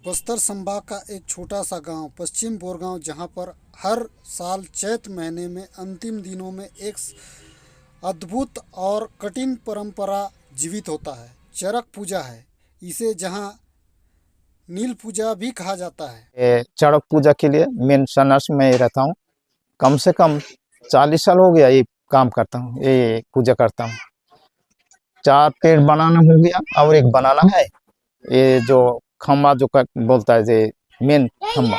बस्तर संभाग का एक छोटा सा गांव पश्चिम बोरगांव, जहां पर हर साल चैत महीने में अंतिम दिनों में एक अद्भुत और कठिन परंपरा जीवित होता है। चरक पूजा है इसे, जहां नील पूजा भी कहा जाता है। चड़क पूजा के लिए मेन सन्यास में रहता हूँ। कम से कम 40 साल हो गया ये काम करता हूँ, ये पूजा करता हूँ। 4 पेड़ बनाना हो गया और एक बनाना है, ये जो खम्बा जो बोलता है ये मेन खम्बा।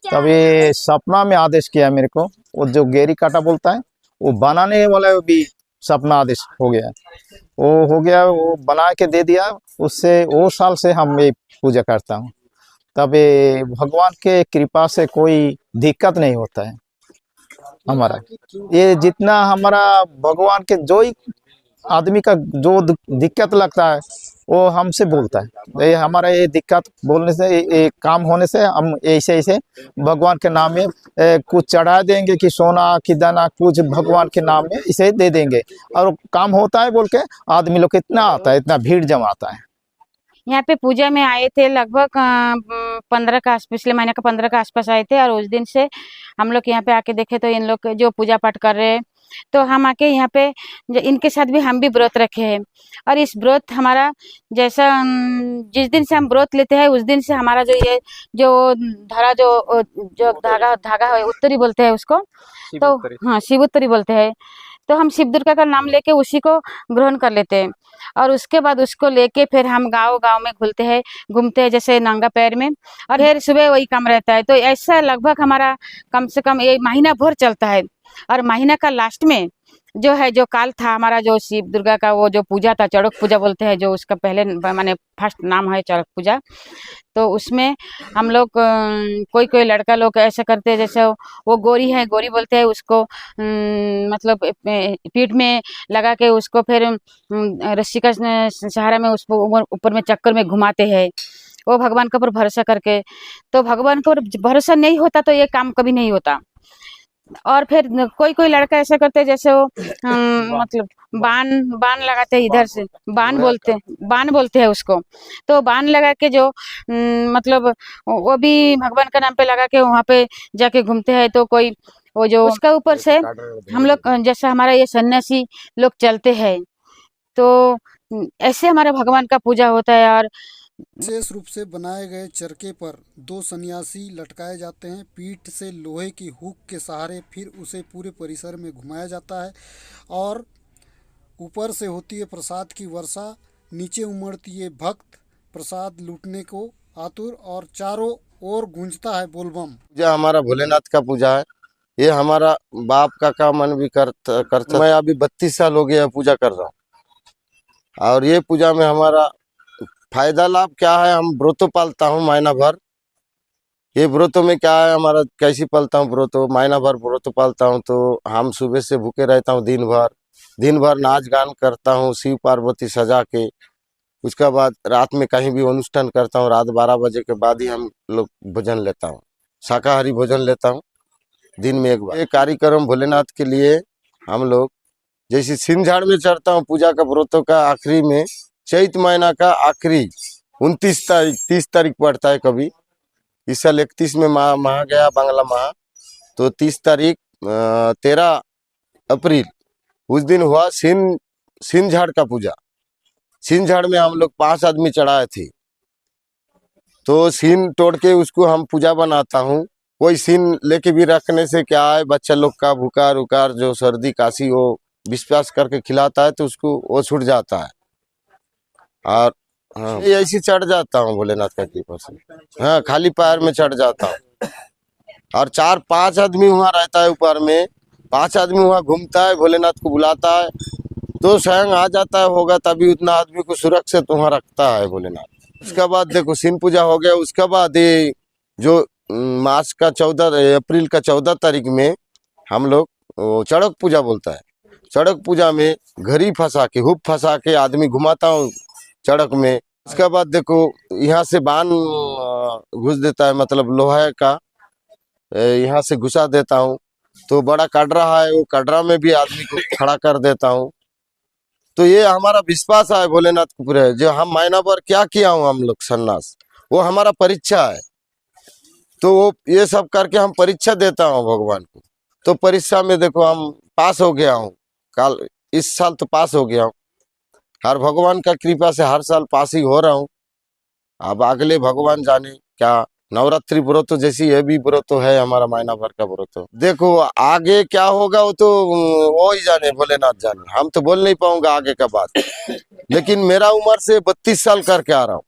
तब ये सपना में आदेश किया मेरे को, वो जो गेरी काटा बोलता है वो बनाने वाला भी सपना आदेश हो गया, वो हो गया, वो बना के दे दिया। उससे वो साल से हम ये पूजा करता हूँ। तब ये भगवान के कृपा से कोई दिक्कत नहीं होता है हमारा। ये जितना हमारा भगवान के जो ही आदमी का जो दिक्कत लगता है वो हमसे बोलता है। ये हमारा ये दिक्कत बोलने से, ये काम होने से हम ऐसे ऐसे भगवान के नाम में कुछ चढ़ा देंगे कि सोना कि दाना कुछ भगवान के नाम में इसे दे देंगे और काम होता है बोल के आदमी लोग इतना आता है, इतना भीड़ जमाता है। यहाँ पे पूजा में आए थे लगभग 15 का पिछले महीने का 15 का आसपास आए थे। और उस दिन से हम लोग यहाँ पे आके देखे तो इन लोग जो पूजा पाठ कर रहे हैं, तो हम आके यहाँ पे इनके साथ भी हम भी व्रत रखे हैं। और इस व्रत हमारा जैसा जिस दिन से हम व्रत लेते हैं उस दिन से हमारा जो ये जो धारा जो धागा है, उत्तरी बोलते हैं उसको, तो हाँ शिवोत्तरी बोलते हैं। तो हम शिव दुर्गा का नाम लेके उसी को ग्रहण कर लेते हैं और उसके बाद उसको लेके फिर हम गांव में घूमते हैं जैसे नंगा पैर में, और फिर सुबह वही काम रहता है। तो ऐसा लगभग हमारा कम से कम एक महीना भर चलता है। और महीना का लास्ट में जो है, जो काल था हमारा, जो शिव दुर्गा का वो जो पूजा था, चड़क पूजा बोलते हैं, जो उसका पहले माने फर्स्ट नाम है चड़क पूजा। तो उसमें हम लोग कोई लड़का लोग ऐसा करते हैं, जैसे वो गोरी है, गोरी बोलते हैं उसको, मतलब पीठ में लगा के उसको फिर रस्सी का सहारा में उसको ऊपर में चक्कर में घुमाते हैं, वो भगवान के ऊपर भरोसा करके। तो भगवान के ऊपर भरोसा नहीं होता तो ये काम कभी नहीं होता। और फिर कोई लड़का ऐसा करते हैं, जैसे वो मतलब बाण लगाते हैं, इधर से बाण बोलते हैं उसको। तो बाण लगा के जो मतलब वो भी भगवान का नाम पे लगा के वहाँ पे जाके घूमते हैं। तो कोई वो जो उसका ऊपर से हम लोग जैसा हमारा ये सन्यासी लोग चलते हैं, तो ऐसे हमारे भगवान का पूजा होता है। और विशेष रूप से बनाए गए चरखे पर 2 सन्यासी लटकाए जाते हैं। पीठ से लोहे की हुक के सहारे फिर उसे पूरे परिसर में घुमाया जाता है और ऊपर से होती है प्रसाद की वर्षा, नीचे उमड़ती है भक्त प्रसाद लूटने को आतुर, और चारों ओर गूंजता है बोलबम। पूजा हमारा भोलेनाथ का पूजा है। ये हमारा बाप का मन भी करता। मैं अभी 32 साल हो गया पूजा कर रहा हूँ। और ये पूजा में हमारा फायदा लाभ क्या है, हम व्रतो पालता हूँ महीना भर। ये व्रतों में क्या है हमारा, कैसे पालता हूँ व्रतो, महीना भर व्रतो पालता हूँ। तो हम सुबह से भूखे रहता हूँ, दिन भर नाच गान करता हूँ शिव पार्वती सजा के। उसके बाद रात में कहीं भी अनुष्ठान करता हूँ, रात 12 बजे के बाद ही हम लोग भोजन लेता हूँ, शाकाहारी भोजन लेता हूँ दिन में एक बार। ये कार्यक्रम भोलेनाथ के लिए हम लोग जैसे सिंझाड़ में चढ़ता हूँ पूजा का व्रतों का आखिरी में, चैत महीना का आखिरी 29 तारीख 30 तारीख पड़ता है कभी। इस साल 31 में माह गया बांग्ला माह, तो 30 तारीख 13 अप्रैल उस दिन हुआ सिंझाड़ का पूजा। सिंझाड़ में हम लोग 5 आदमी चढ़ाए थे। तो सीन तोड़ के उसको हम पूजा बनाता हूँ। कोई सीन लेके भी रखने से क्या है, बच्चा लोग का बुखार उकार जो सर्दी काशी वो विश्वास करके खिलाता है तो उसको वो छूट जाता है। और हाँ, ऐसे चढ़ जाता हूँ भोलेनाथ का कृपा से। हाँ, खाली पैर में चढ़ जाता हूँ। और 4-5 आदमी वहाँ रहता है ऊपर में, 5 आदमी वहाँ घूमता है, भोलेनाथ को बुलाता है तो स्वयं आ जाता है होगा, तभी उतना आदमी को सुरक्षित वहाँ रखता है भोलेनाथ। उसके बाद देखो सीन पूजा हो गया। उसके बाद ये जो मार्च का 14 अप्रैल का 14 तारीख में हम लोग चड़क पूजा बोलता है। चड़क पूजा में घड़ी फंसा के, हुक फंसा के आदमी घुमाता हूँ चड़क में। उसके बाद देखो यहाँ से बाण घुस देता है, मतलब लोहे का यहाँ से घुसा देता हूँ। तो बड़ा कटरा है, वो कटरा में भी आदमी को खड़ा कर देता हूँ। तो ये हमारा विश्वास है भोलेनाथ को पूरे, जो हम महीना भर क्या किया हूँ हम लोग सन्यास, वो हमारा परीक्षा है। तो वो ये सब करके हम परीक्षा देता हूँ भगवान को। तो परीक्षा में देखो हम पास हो गया हूँ, इस साल तो पास हो गया हूँ। हर भगवान का कृपा से हर साल पास ही हो रहा हूँ। अब अगले भगवान जाने क्या नवरात्रि व्रत तो जैसी ये भी व्रत तो है हमारा, महीना भर का व्रत तो। देखो आगे क्या होगा वो तो वो ही जाने, भोलेनाथ जाने, हम तो बोल नहीं पाऊंगा आगे का बात। लेकिन मेरा उम्र से 32 साल करके आ रहा हूँ।